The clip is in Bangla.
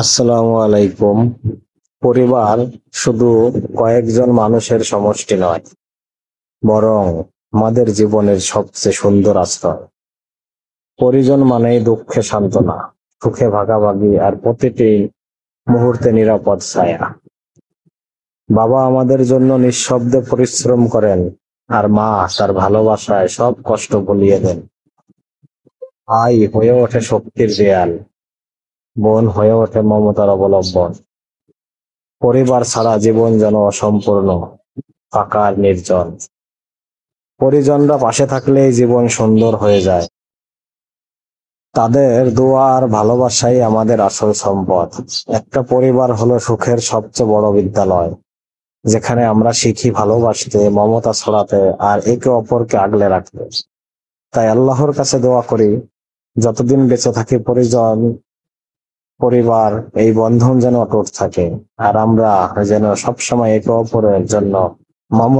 আসসালামু আলাইকুম। পরিবার শুধু কয়েকজন মানুষের সমষ্টি নয়, বরং আমাদের জীবনের সবচেয়ে সুন্দর আশ্রয়। পরিজন মানেই দুঃখে সান্ত্বনা, সুখে ভাগাভাগি আর প্রতিটি মুহূর্তে নিরাপদ ছায়া। বাবা আমাদের জন্য নিঃশব্দে পরিশ্রম করেন, আর মা তার ভালোবাসায় সব কষ্ট ভুলিয়ে দেন। ভাই হয়ে ওঠে শক্তির দেয়াল, বোন হয়ে ওঠে মমতার অবলম্বন। পরিবার ছাড়া জীবন যেন অসম্পূর্ণ, ফাঁকা আর নির্জন। পরিজনরা পাশে থাকলেই জীবন সুন্দর হয়ে যায়। তাদের দোয়া আর ভালোবাসাই আমাদের আসল সম্পদ। একটা পরিবার হলো সুখের সবচেয়ে বড় বিদ্যালয়, যেখানে আমরা শিখি ভালোবাসতে, মমতা ছড়াতে আর একে অপরকে আগলে রাখতে। তাই আল্লাহর কাছে দোয়া করি, যতদিন বেঁচে থাকি পরিবার এই বন্ধন যেন অটুট থাকে, আর আমরা যেন সবসময় একে অপরের জন্য মমতা